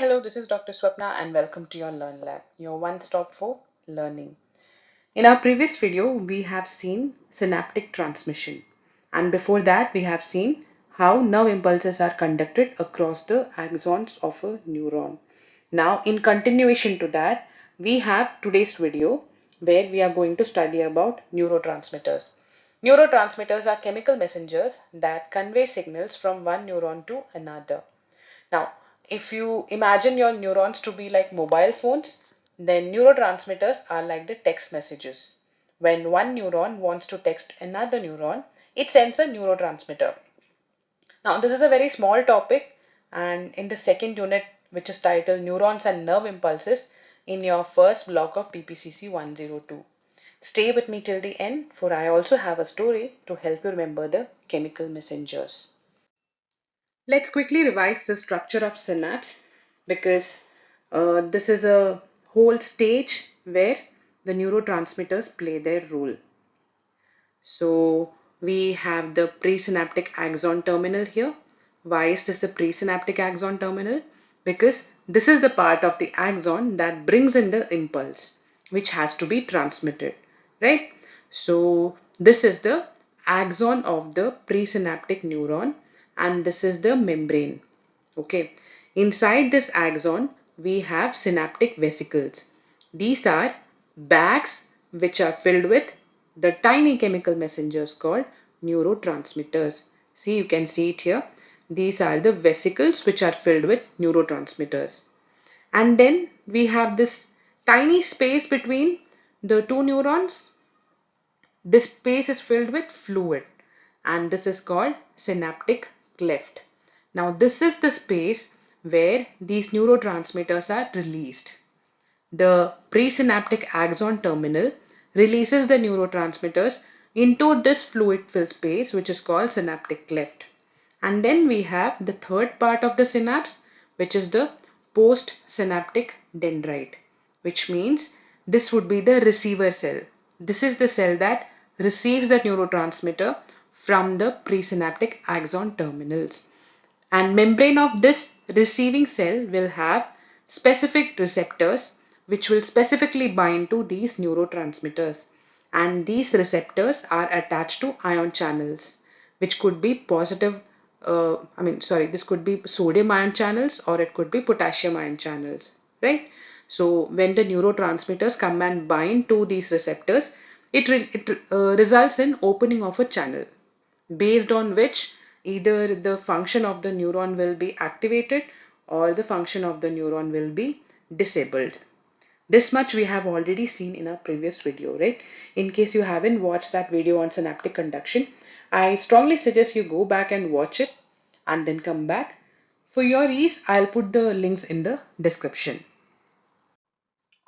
hello, this is Dr. Swapna and welcome to your Learn Lab, your one-stop for learning. In our previous video, we have seen synaptic transmission, and before that, we have seen how nerve impulses are conducted across the axons of a neuron. Now, in continuation to that, we have today's video where we are going to study about neurotransmitters. Neurotransmitters are chemical messengers that convey signals from one neuron to another. Now, if you imagine your neurons to be like mobile phones, then neurotransmitters are like the text messages. When one neuron wants to text another neuron, it sends a neurotransmitter. Now, this is a very small topic, and in the second unit, which is titled Neurons and Nerve Impulses, in your first block of BPCC 102. Stay with me till the end, for I also have a story to help you remember the chemical messengers. Let's quickly revise the structure of synapse because this is a whole stage where the neurotransmitters play their role. So we have the presynaptic axon terminal here. Why is this the presynaptic axon terminal? Because this is the part of the axon that brings in the impulse, which has to be transmitted, right? So this is the axon of the presynaptic neuron, and this is the membrane. Okay. Inside this axon, we have synaptic vesicles. These are bags which are filled with the tiny chemical messengers called neurotransmitters. See, you can see it here. These are the vesicles which are filled with neurotransmitters. And then we have this tiny space between the two neurons. This space is filled with fluid, and this is called synaptic cleft. Now this is the space where these neurotransmitters are released. The presynaptic axon terminal releases the neurotransmitters into this fluid filled space, which is called synaptic cleft. And then we have the third part of the synapse, which is the postsynaptic dendrite, which means this would be the receiver cell. This is the cell that receives the neurotransmitter from the presynaptic axon terminals. And membrane of this receiving cell will have specific receptors which will specifically bind to these neurotransmitters. And these receptors are attached to ion channels, which could be this could be sodium ion channels or it could be potassium ion channels, right? So when the neurotransmitters come and bind to these receptors, it results in opening of a channel based on which either the function of the neuron will be activated or the function of the neuron will be disabled. This much we have already seen in our previous video, right? In case you haven't watched that video on synaptic conduction, I strongly suggest you go back and watch it and then come back. For your ease, I'll put the links in the description.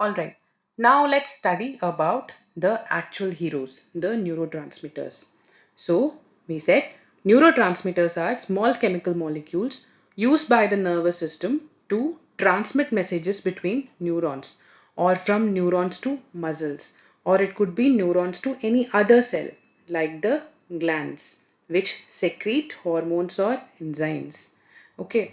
Alright, now let's study about the actual heroes, the neurotransmitters. So, we said neurotransmitters are small chemical molecules used by the nervous system to transmit messages between neurons or from neurons to muscles, or it could be neurons to any other cell like the glands which secrete hormones or enzymes. Okay,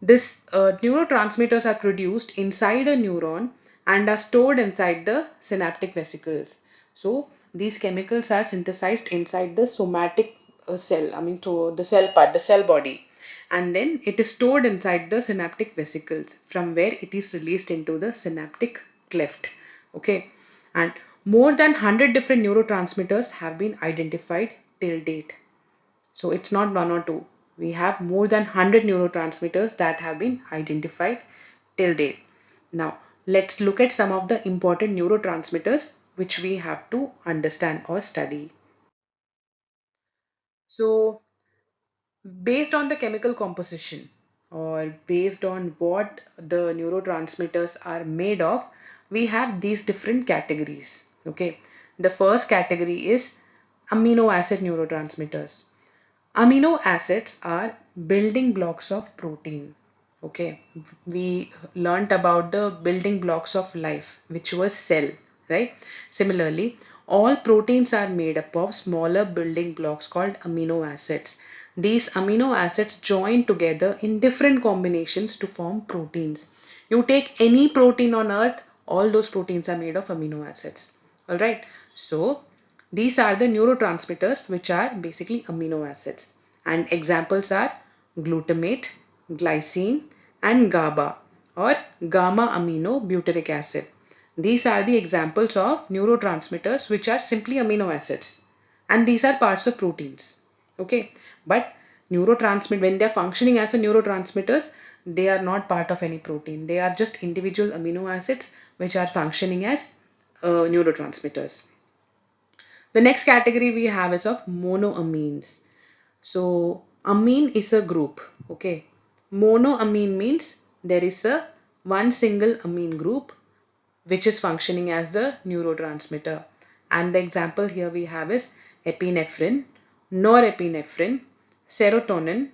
this neurotransmitters are produced inside a neuron and are stored inside the synaptic vesicles. So these chemicals are synthesized inside the somatic to the cell part, the cell body, and then it is stored inside the synaptic vesicles from where it is released into the synaptic cleft. Okay, and more than 100 different neurotransmitters have been identified till date. So it's not one or two. We have more than 100 neurotransmitters that have been identified till date. Now, let's look at some of the important neurotransmitters which we have to understand or study. So, based on the chemical composition or based on what the neurotransmitters are made of, we have these different categories. Okay, the first category is amino acid neurotransmitters. Amino acids are building blocks of protein. Okay, we learnt about the building blocks of life, which was cell, right? Similarly, All proteins are made up of smaller building blocks called amino acids. These amino acids join together in different combinations to form proteins. You take any protein on earth, all those proteins are made of amino acids. Alright, so these are the neurotransmitters which are basically amino acids. And examples are glutamate, glycine, and GABA or gamma amino butyric acid. These are the examples of neurotransmitters which are simply amino acids, and these are parts of proteins. Okay, but when they are functioning as a neurotransmitters, they are not part of any protein. They are just individual amino acids which are functioning as neurotransmitters. The next category we have is of monoamines. So amine is a group. Okay, monoamine means there is a one single amine group which is functioning as the neurotransmitter. And the example here we have is epinephrine, norepinephrine, serotonin,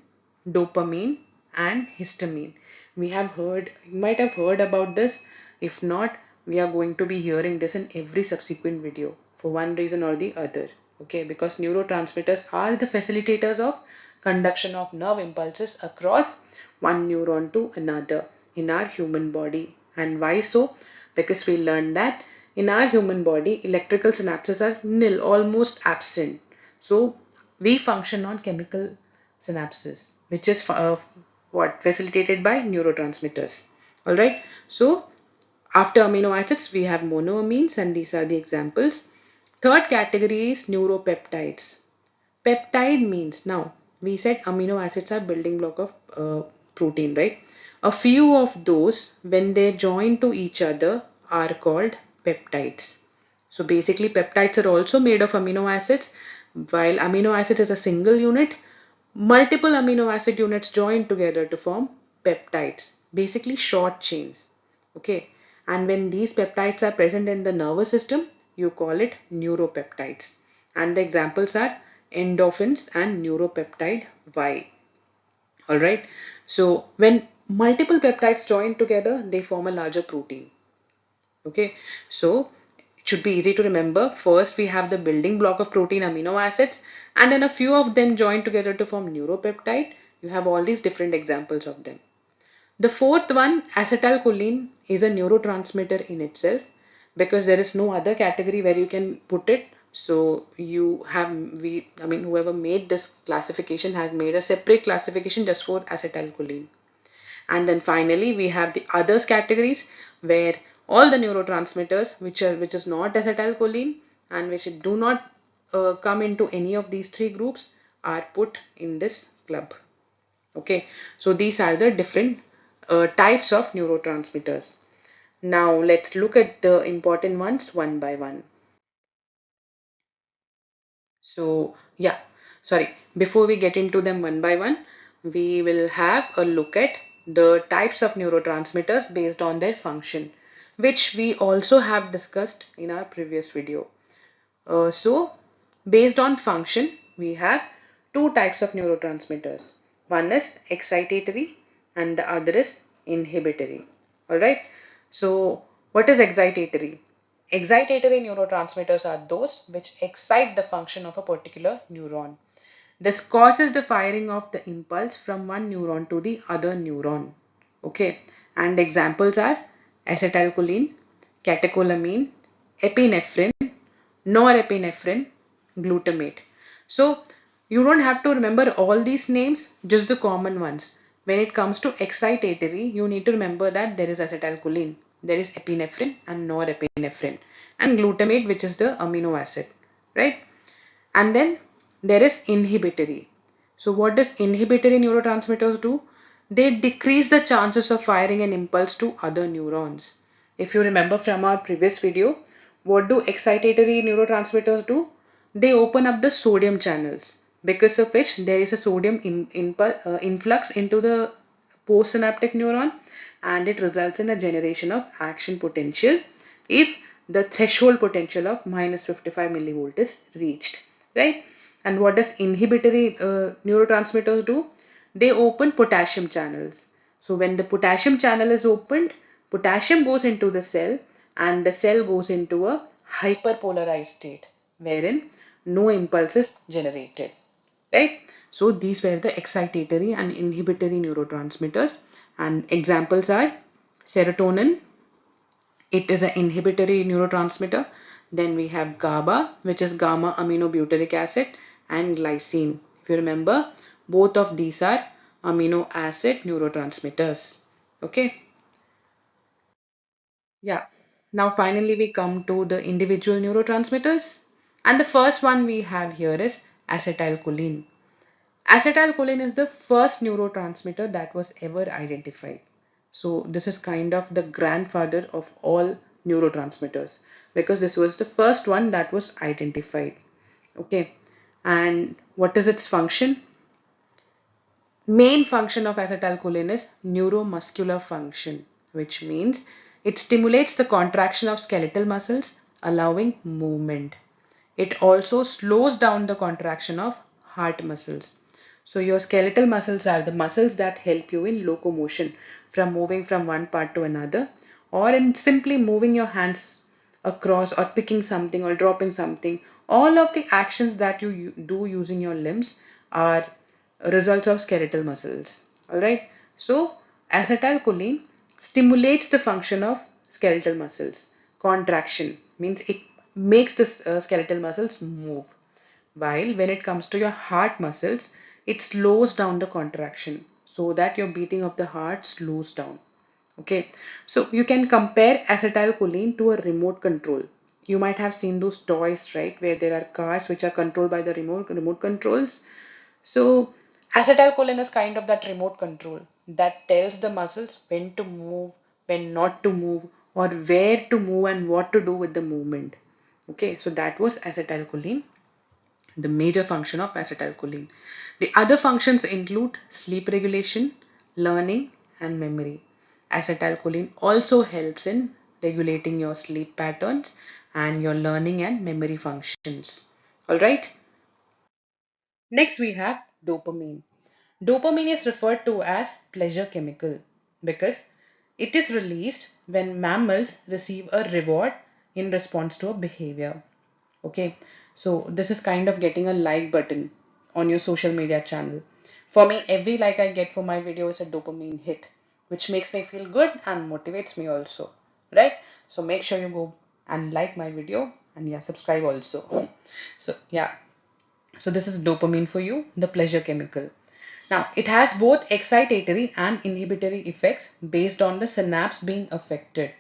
dopamine, and histamine. You might have heard about this. If not, we are going to be hearing this in every subsequent video for one reason or the other. Okay, because neurotransmitters are the facilitators of conduction of nerve impulses across one neuron to another in our human body. And why so? Because we learned that in our human body, electrical synapses are nil, almost absent. So we function on chemical synapses, which is facilitated by neurotransmitters. All right. So after amino acids, we have monoamines, and these are the examples. Third category is neuropeptides. Peptide means, now we said amino acids are building block of protein, right? A few of those, when they join to each other, are called peptides. So basically peptides are also made of amino acids. While amino acid is a single unit, multiple amino acid units join together to form peptides, basically short chains. Okay, and when these peptides are present in the nervous system, you call it neuropeptides. And the examples are endorphins and neuropeptide Y. Alright, so when multiple peptides join together, they form a larger protein. Okay, so it should be easy to remember. First, we have the building block of protein, amino acids, and then a few of them join together to form neuropeptide. You have all these different examples of them. The fourth one, acetylcholine, is a neurotransmitter in itself because there is no other category where you can put it. So whoever made this classification has made a separate classification just for acetylcholine. And then finally, we have the others categories where all the neurotransmitters which is not acetylcholine and which do not come into any of these three groups are put in this club. Okay, so these are the different types of neurotransmitters. Now let's look at the important ones one by one. So yeah, sorry, before we get into them one by one, we will have a look at the types of neurotransmitters based on their function, which we also have discussed in our previous video. So based on function, we have two types of neurotransmitters. One is excitatory and the other is inhibitory. Alright. So what is excitatory? Excitatory neurotransmitters are those which excite the function of a particular neuron. This causes the firing of the impulse from one neuron to the other neuron. Okay. And examples are acetylcholine, catecholamine, epinephrine, norepinephrine, glutamate. So you don't have to remember all these names, just the common ones. When it comes to excitatory, you need to remember that there is acetylcholine, there is epinephrine and norepinephrine, and glutamate, which is the amino acid, right? And then there is inhibitory. So what does inhibitory neurotransmitters do? They decrease the chances of firing an impulse to other neurons. If you remember from our previous video, what do excitatory neurotransmitters do? They open up the sodium channels, because of which there is a sodium influx into the postsynaptic neuron, and it results in a generation of action potential if the threshold potential of minus 55 millivolt is reached, right? And what does inhibitory neurotransmitters do? They open potassium channels. So when the potassium channel is opened, potassium goes into the cell and the cell goes into a hyperpolarized state wherein no impulse is generated, right? So these were the excitatory and inhibitory neurotransmitters, and examples are serotonin. It is an inhibitory neurotransmitter. Then we have GABA, which is gamma aminobutyric acid, and glycine. If you remember, both of these are amino acid neurotransmitters. Okay. Yeah. Now finally we come to the individual neurotransmitters. And the first one we have here is acetylcholine. Acetylcholine is the first neurotransmitter that was ever identified. So this is kind of the grandfather of all neurotransmitters because this was the first one that was identified. Okay. And what is its function? Main function of acetylcholine is neuromuscular function, which means it stimulates the contraction of skeletal muscles, allowing movement. It also slows down the contraction of heart muscles. So your skeletal muscles are the muscles that help you in locomotion, from moving from one part to another, or in simply moving your hands across, or picking something or dropping something. All of the actions that you do using your limbs are results of skeletal muscles. Alright. So acetylcholine stimulates the function of skeletal muscles. Contraction means it makes the skeletal muscles move. While when it comes to your heart muscles, it slows down the contraction so that your beating of the heart slows down. Okay, so you can compare acetylcholine to a remote control. You might have seen those toys, right, where there are cars which are controlled by the remote controls. So acetylcholine is kind of that remote control that tells the muscles when to move, when not to move, or where to move and what to do with the movement. Okay, so that was acetylcholine, the major function of acetylcholine. The other functions include sleep regulation, learning, and memory. Acetylcholine also helps in regulating your sleep patterns and your learning and memory functions. All right. Next we have dopamine. Dopamine is referred to as pleasure chemical because it is released when mammals receive a reward in response to a behavior. Okay, so this is kind of getting a like button on your social media channel. For me, every like I get for my video is a dopamine hit, which makes me feel good and motivates me also, right? So make sure you go and like my video and yeah, subscribe also. So yeah, so this is dopamine for you, the pleasure chemical. Now, it has both excitatory and inhibitory effects based on the synapse being affected.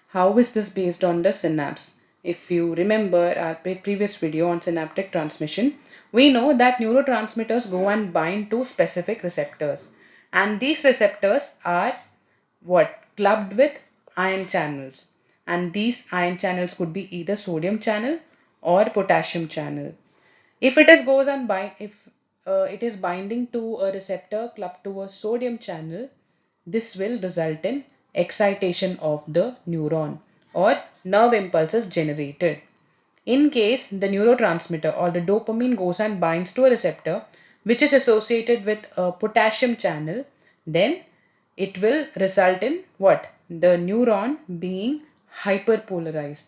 How is this based on the synapse? If you remember our previous video on synaptic transmission, we know that neurotransmitters go and bind to specific receptors. And these receptors are what? Clubbed with ion channels. And these ion channels could be either sodium channel or potassium channel. If it is goes and bind, if it is binding to a receptor clubbed to a sodium channel, this will result in excitation of the neuron or nerve impulses generated. In case the neurotransmitter or the dopamine goes and binds to a receptor which is associated with a potassium channel, then it will result in what? The neuron being hyperpolarized,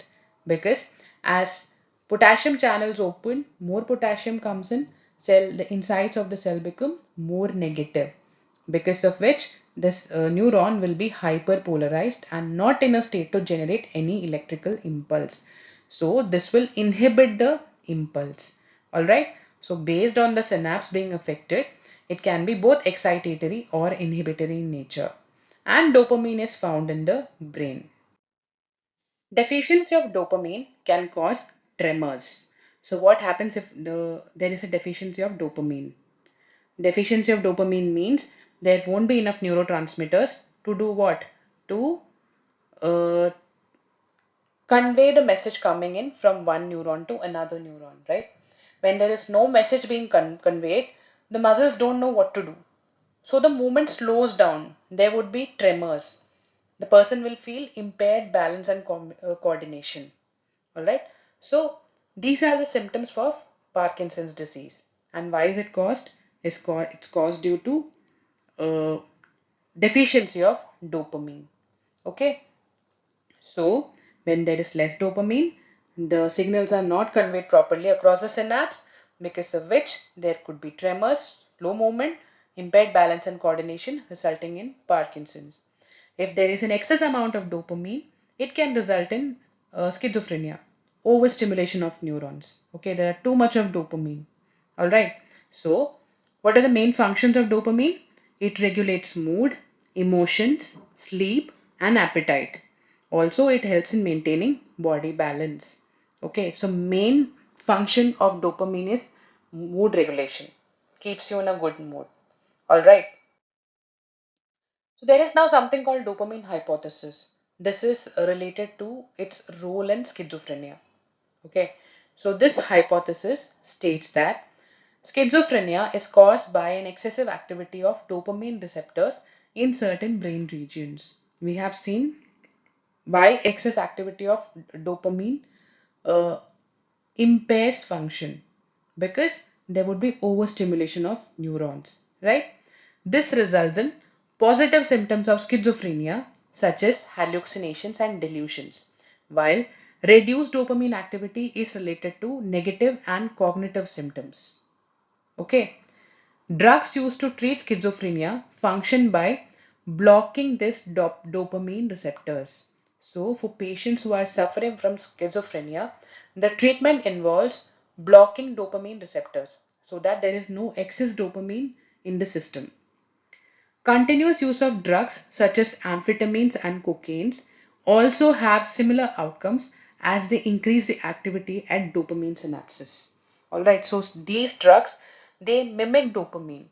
because as potassium channels open, more potassium comes in, the insides of the cell become more negative, because of which this neuron will be hyperpolarized and not in a state to generate any electrical impulse. So this will inhibit the impulse. Alright. So based on the synapse being affected, it can be both excitatory or inhibitory in nature. And dopamine is found in the brain. Deficiency of dopamine can cause tremors. So what happens if there is a deficiency of dopamine? Deficiency of dopamine means there won't be enough neurotransmitters to do what? To uh, convey the message coming in from one neuron to another neuron, right? When there is no message being conveyed, the muscles don't know what to do. So the movement slows down. There would be tremors. The person will feel impaired balance and coordination. All right. So these are the symptoms of Parkinson's disease. And why is it caused? It's caused due to uh, deficiency of dopamine. Okay. So when there is less dopamine, The signals are not conveyed properly across the synapse, because of which there could be tremors, slow movement, impaired balance and coordination, resulting in Parkinson's. If there is an excess amount of dopamine, it can result in schizophrenia, overstimulation of neurons. Okay, there are too much of dopamine. All right. So, what are the main functions of dopamine? It regulates mood, emotions, sleep, and appetite. Also, it helps in maintaining body balance. Okay, so main function of dopamine is mood regulation. Keeps you in a good mood. All right. So there is now something called dopamine hypothesis. This is related to its role in schizophrenia. Okay. So this hypothesis states that schizophrenia is caused by an excessive activity of dopamine receptors in certain brain regions. We have seen why excess activity of dopamine uh, impairs function, because there would be overstimulation of neurons, right? This results in positive symptoms of schizophrenia such as hallucinations and delusions, while reduced dopamine activity is related to negative and cognitive symptoms. Okay. Drugs used to treat schizophrenia function by blocking this dopamine receptors. So, for patients who are suffering from schizophrenia, the treatment involves blocking dopamine receptors so that there is no excess dopamine in the system. Continuous use of drugs such as amphetamines and cocaines also have similar outcomes as they increase the activity at dopamine synapses. Alright, so these drugs, they mimic dopamine.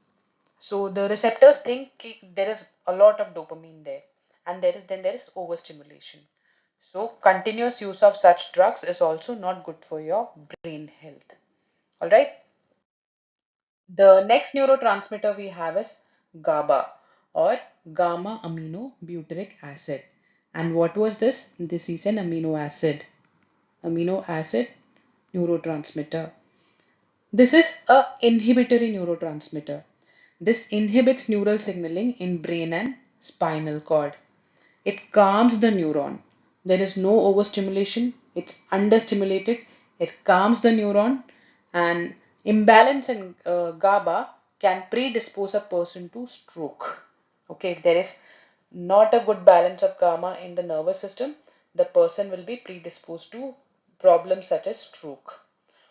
So the receptors think there is a lot of dopamine there, and there is overstimulation. So continuous use of such drugs is also not good for your brain health. Alright. The next neurotransmitter we have is GABA, or gamma aminobutyric acid. And what was this? This is an amino acid neurotransmitter. This is a inhibitory neurotransmitter. This inhibits neural signaling in brain and spinal cord. It calms the neuron. There is no overstimulation, it's understimulated. It calms the neuron, and imbalance in GABA can predispose a person to stroke. Okay, if there is not a good balance of gamma in the nervous system, the person will be predisposed to problems such as stroke.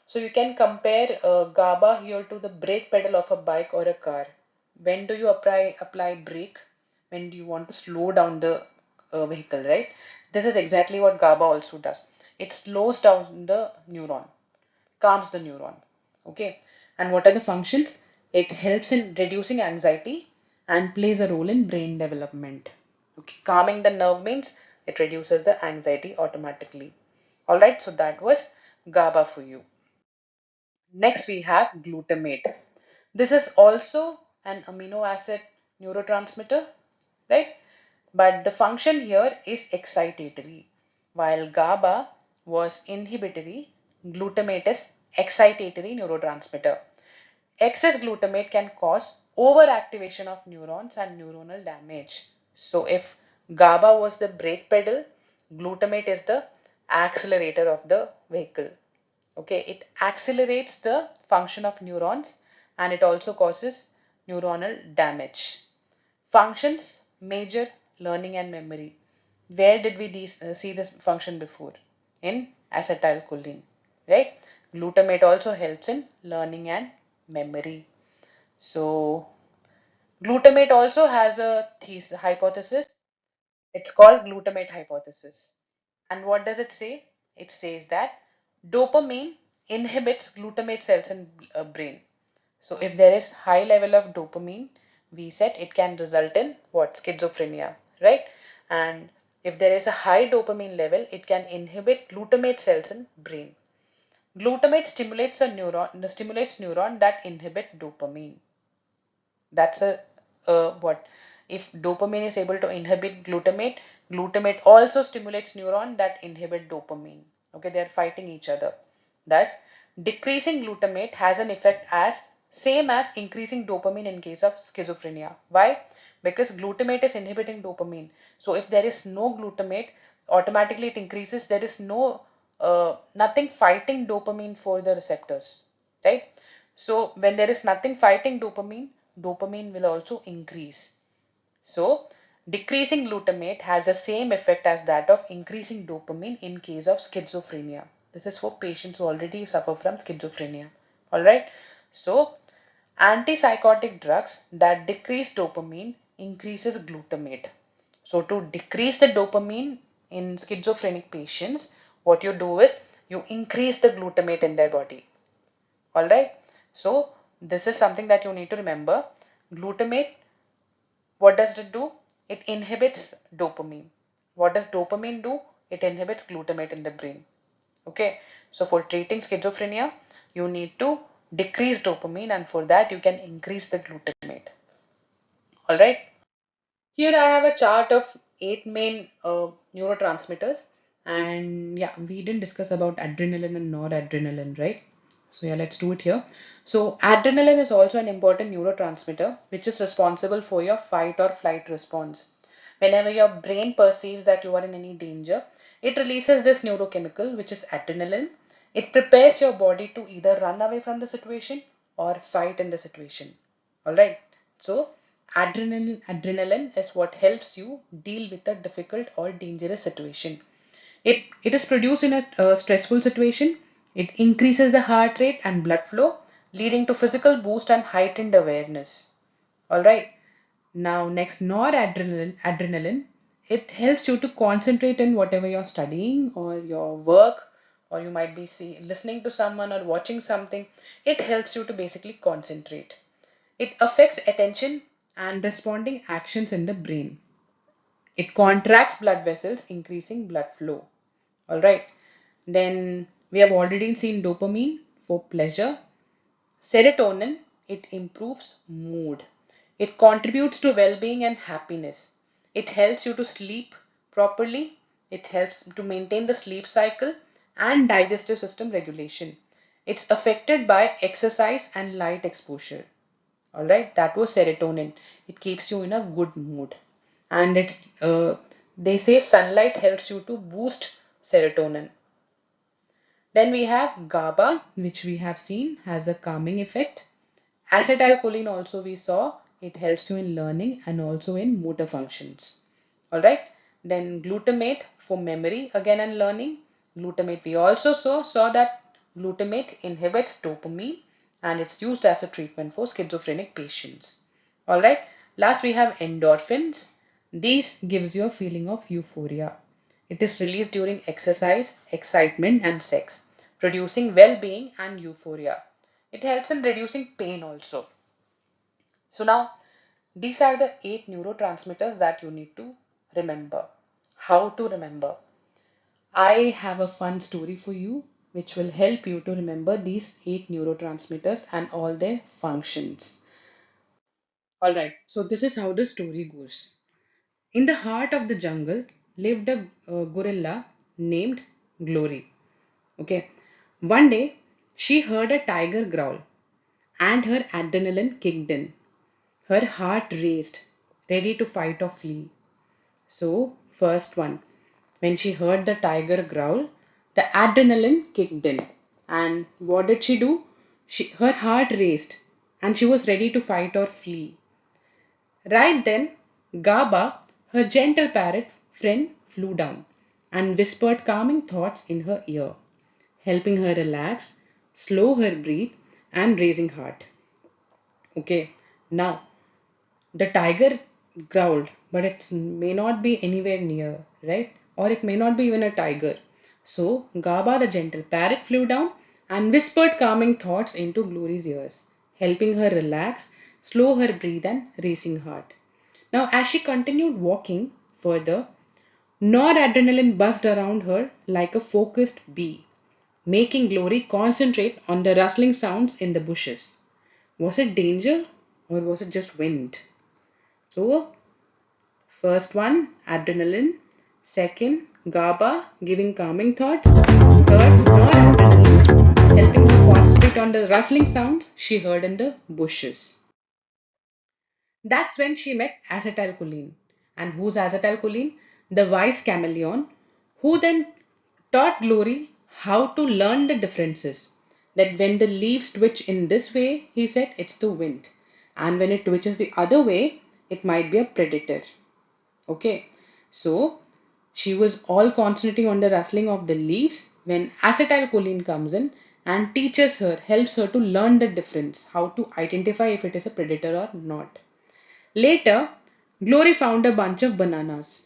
So you can compare GABA here to the brake pedal of a bike or a car. When do you apply brake? When do you want to slow down the vehicle, right? This is exactly what GABA also does. It slows down the neuron, calms the neuron. Okay. And what are the functions? It helps in reducing anxiety and plays a role in brain development. Okay. Calming the nerve means it reduces the anxiety automatically. All right. So that was GABA for you. Next, we have glutamate. This is also an amino acid neurotransmitter, right? But the function here is excitatory. While GABA was inhibitory, glutamate is excitatory neurotransmitter. Excess glutamate can cause overactivation of neurons and neuronal damage. So if GABA was the brake pedal, glutamate is the accelerator of the vehicle. Okay, it accelerates the function of neurons, and it also causes neuronal damage. Functions: major, learning and memory. Where did we see this function before? In acetylcholine, right? Glutamate also helps in learning and memory. So glutamate also has a hypothesis. It's called glutamate hypothesis. And what does it say? It says that dopamine inhibits glutamate cells in brain. So if there is high level of dopamine, we said it can result in what? Schizophrenia, right? And if there is a high dopamine level, it can inhibit glutamate cells in brain. Glutamate stimulates neuron that inhibit dopamine. That's a what? If dopamine is able to inhibit glutamate, glutamate also stimulates neuron that inhibit dopamine. Okay, they are fighting each other. Thus, decreasing glutamate has an effect as same as increasing dopamine in case of schizophrenia. Why? Because glutamate is inhibiting dopamine. So if there is no glutamate, automatically it increases. There is no nothing fighting dopamine for the receptors, right? So when there is nothing fighting dopamine, dopamine will also increase. So decreasing glutamate has the same effect as that of increasing dopamine in case of schizophrenia. This is for patients who already suffer from schizophrenia. All right. So antipsychotic drugs that decrease dopamine increases glutamate. So to decrease the dopamine in schizophrenic patients, what you do is you increase the glutamate in their body. All right. So this is something that you need to remember. Glutamate, what does it do? It inhibits dopamine. What does dopamine do? It inhibits glutamate in the brain. Okay. So for treating schizophrenia, you need to decrease dopamine, and for that you can increase the glutamate. All right. Here I have a chart of 8 main neurotransmitters, and yeah, we didn't discuss about adrenaline and noradrenaline, right? So yeah, let's do it here. So adrenaline is also an important neurotransmitter which is responsible for your fight or flight response. Whenever your brain perceives that you are in any danger, it releases this neurochemical which is adrenaline. It prepares your body to either run away from the situation or fight in the situation. All right. So adrenaline is what helps you deal with a difficult or dangerous situation. It is produced in a stressful situation. It increases the heart rate and blood flow, leading to physical boost and heightened awareness. All right. Now, next, adrenaline. It helps you to concentrate in whatever you're studying or your work, or you might be listening to someone or watching something. It helps you to basically concentrate. It affects attention and responding actions in the brain. It contracts blood vessels, increasing blood flow. All right. Then we have already seen dopamine for pleasure. Serotonin, it improves mood. It contributes to well-being and happiness. It helps you to sleep properly. It helps to maintain the sleep cycle and digestive system regulation. It's affected by exercise and light exposure. All right, that was serotonin. It keeps you in a good mood. And they say sunlight helps you to boost serotonin. Then we have GABA, which we have seen has a calming effect. Acetylcholine also we saw, it helps you in learning and also in motor functions. All right. Then glutamate for memory again and learning. Glutamate we also saw that glutamate inhibits dopamine and it's used as a treatment for schizophrenic patients. All right. Last we have endorphins. These gives you a feeling of euphoria. It is released during exercise, excitement and sex, producing well-being and euphoria. It helps in reducing pain also. So now these are the 8 neurotransmitters that you need to remember. How to remember? I have a fun story for you which will help you to remember these 8 neurotransmitters and all their functions. Alright, so this is how the story goes. In the heart of the jungle lived a gorilla named Glory. Okay. One day she heard a tiger growl and her adrenaline kicked in. Her heart raced, ready to fight or flee. So, first one, when she heard the tiger growl, the adrenaline kicked in. And what did she do? Her heart raced and she was ready to fight or flee. Right then, GABA, her gentle parrot friend, flew down and whispered calming thoughts in her ear, helping her relax, slow her breath, and raising heart. Okay, now the tiger growled, but it may not be anywhere near, right? Or it may not be even a tiger. So Gaba the gentle parrot flew down and whispered calming thoughts into Glory's ears, helping her relax, slow her breath and racing heart. Now as she continued walking further, noradrenaline buzzed around her like a focused bee, making Glory concentrate on the rustling sounds in the bushes. Was it danger or was it just wind? So, first one, adrenaline. Second, GABA, giving calming thoughts. Third, noradrenaline, helping her concentrate on the rustling sounds she heard in the bushes. That's when she met Acetylcholine. And who's Acetylcholine? The wise chameleon, who then taught Glory how to learn the differences. That when the leaves twitch in this way, he said it's the wind. And when it twitches the other way, it might be a predator. Okay, so she was all concentrating on the rustling of the leaves when acetylcholine comes in and teaches her, helps her to learn the difference, how to identify if it is a predator or not. Later, Glory found a bunch of bananas.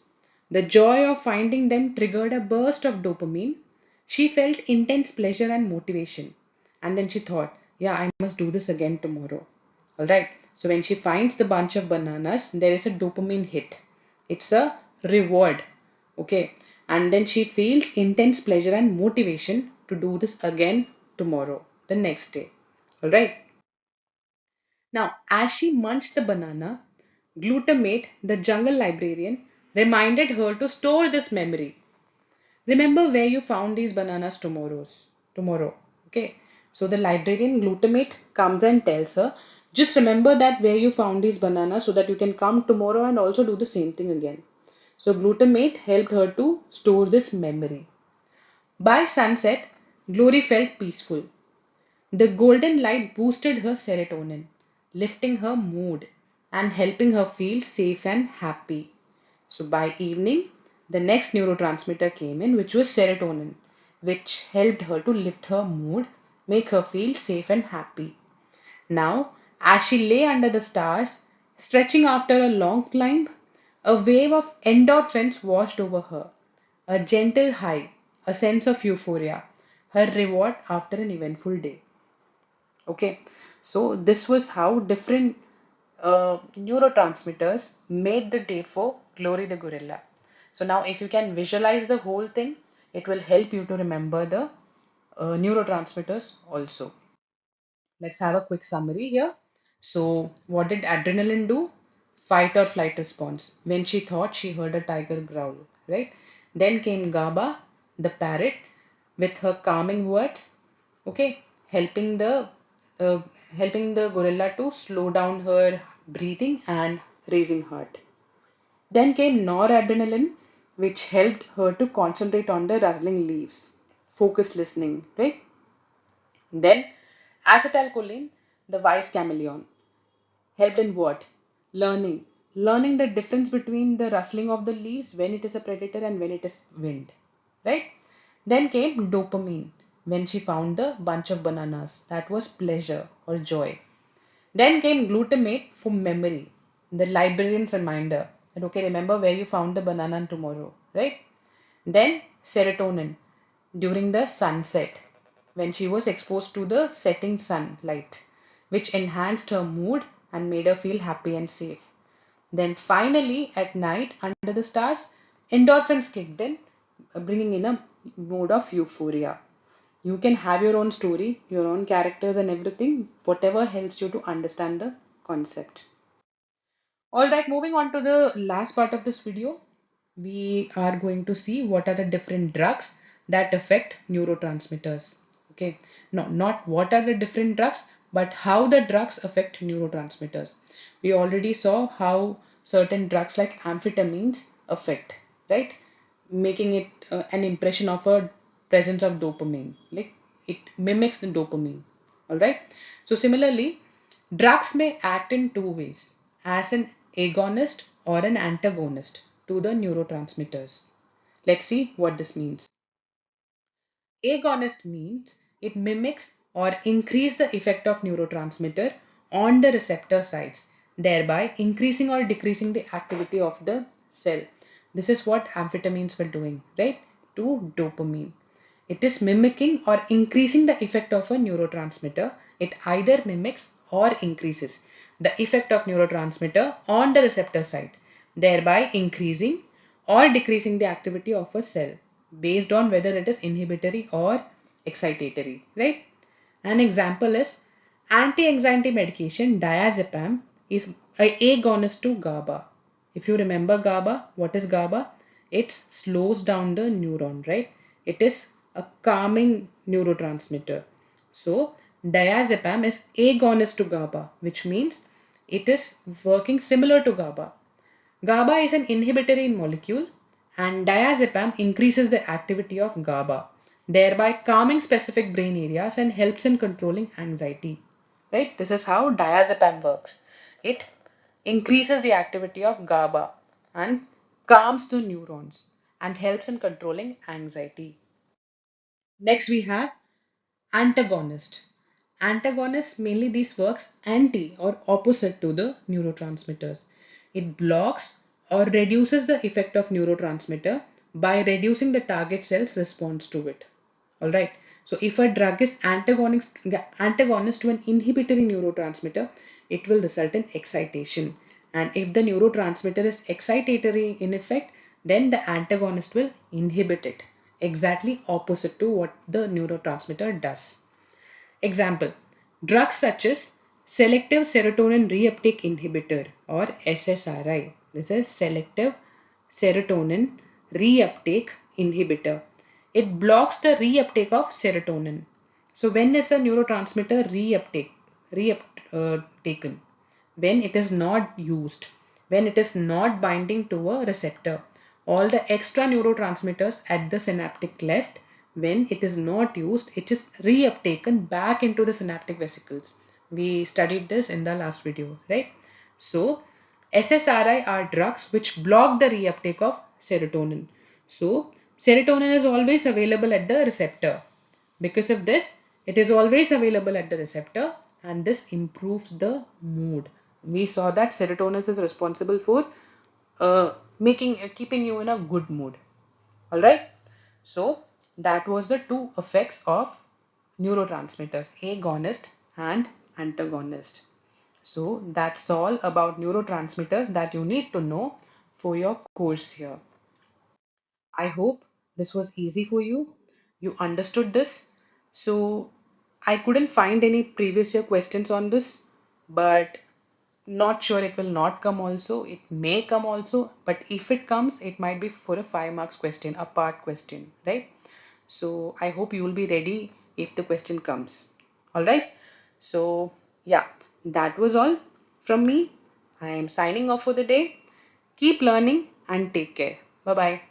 The joy of finding them triggered a burst of dopamine. She felt intense pleasure and motivation. And then she thought, yeah, I must do this again tomorrow. Alright, so when she finds the bunch of bananas, there is a dopamine hit. It's a reward. Okay, and then she feels intense pleasure and motivation to do this again tomorrow, the next day. Alright. Now, as she munched the banana, Glutamate, the jungle librarian, reminded her to store this memory. Remember where you found these bananas tomorrow. Okay. So the librarian Glutamate comes and tells her, just remember that where you found these bananas so that you can come tomorrow and also do the same thing again. So Glutamate helped her to store this memory. By sunset, Glory felt peaceful. The golden light boosted her serotonin, lifting her mood and helping her feel safe and happy. So by evening, the next neurotransmitter came in, which was serotonin, which helped her to lift her mood, make her feel safe and happy. Now, as she lay under the stars, stretching after a long climb, a wave of endorphins washed over her. A gentle high, a sense of euphoria, her reward after an eventful day. Okay, so this was how different neurotransmitters made the day for Glory the gorilla. So now if you can visualize the whole thing, it will help you to remember the neurotransmitters also. Let's have a quick summary here. So what did adrenaline do? Fight or flight response. When she thought she heard a tiger growl, right? Then came GABA, the parrot, with her calming words, okay, helping the uh, helping the gorilla to slow down her breathing and raising heart. Then came noradrenaline, which helped her to concentrate on the rustling leaves, focus listening, right? Then acetylcholine, the wise chameleon, helped in what? Learning. Learning the difference between the rustling of the leaves when it is a predator and when it is wind. Right? Then came dopamine when she found the bunch of bananas. That was pleasure or joy. Then came glutamate for memory. The librarian's reminder that okay, remember where you found the banana tomorrow. Right? Then serotonin during the sunset when she was exposed to the setting sunlight, which enhanced her mood and made her feel happy and safe. Then finally, at night, under the stars, endorphins kicked in, bringing in a mood of euphoria. You can have your own story, your own characters, and everything, whatever helps you to understand the concept. Alright, moving on to the last part of this video, we are going to see what are the different drugs that affect neurotransmitters. Okay, no, not what are the different drugs, but how the drugs affect neurotransmitters. We already saw how certain drugs like amphetamines affect, right? Making it an impression of a presence of dopamine, like it mimics the dopamine. Alright, so similarly, drugs may act in two ways, as an agonist or an antagonist to the neurotransmitters. Let's see what this means. Agonist means it mimics or increase the effect of neurotransmitter on the receptor sites, thereby increasing or decreasing the activity of the cell. This is what amphetamines were doing, right? To dopamine. It is mimicking or increasing the effect of a neurotransmitter. It either mimics or increases the effect of neurotransmitter on the receptor site, thereby increasing or decreasing the activity of a cell based on whether it is inhibitory or excitatory, right? An example is anti-anxiety medication diazepam is a agonist to GABA. If you remember GABA, what is GABA? It slows down the neuron, right? It is a calming neurotransmitter. So diazepam is agonist to GABA, which means it is working similar to GABA. GABA is an inhibitory molecule and diazepam increases the activity of GABA. thereby calming specific brain areas and helps in controlling anxiety. Right? This is how diazepam works. It increases the activity of GABA and calms the neurons and helps in controlling anxiety. Next we have antagonist. Antagonist, mainly this works anti or opposite to the neurotransmitters. It blocks or reduces the effect of neurotransmitter by reducing the target cell's response to it. Alright. So if a drug is antagonist to an inhibitory neurotransmitter, it will result in excitation. And if the neurotransmitter is excitatory in effect, then the antagonist will inhibit it. Exactly opposite to what the neurotransmitter does. Example, drugs such as selective serotonin reuptake inhibitor or SSRI. This is selective serotonin reuptake inhibitor. It blocks the reuptake of serotonin. So when is a neurotransmitter taken? When it is not used, when it is not binding to a receptor. All the extra neurotransmitters at the synaptic cleft, when it is not used, it is reuptaken back into the synaptic vesicles. We studied this in the last video, right? So SSRI are drugs which block the reuptake of serotonin. So serotonin is always available at the receptor. Because of this, it is always available at the receptor and this improves the mood. We saw that serotonin is responsible for keeping you in a good mood. Alright? So that was the two effects of neurotransmitters, agonist and antagonist. So that's all about neurotransmitters that you need to know for your course here. I hope this was easy for you. You understood this. So I couldn't find any previous year questions on this, but not sure it will not come also. It may come also, but if it comes, it might be for a 5 marks question, a part question, right? So I hope you will be ready if the question comes. All right. So yeah, that was all from me. I am signing off for the day. Keep learning and take care. Bye bye.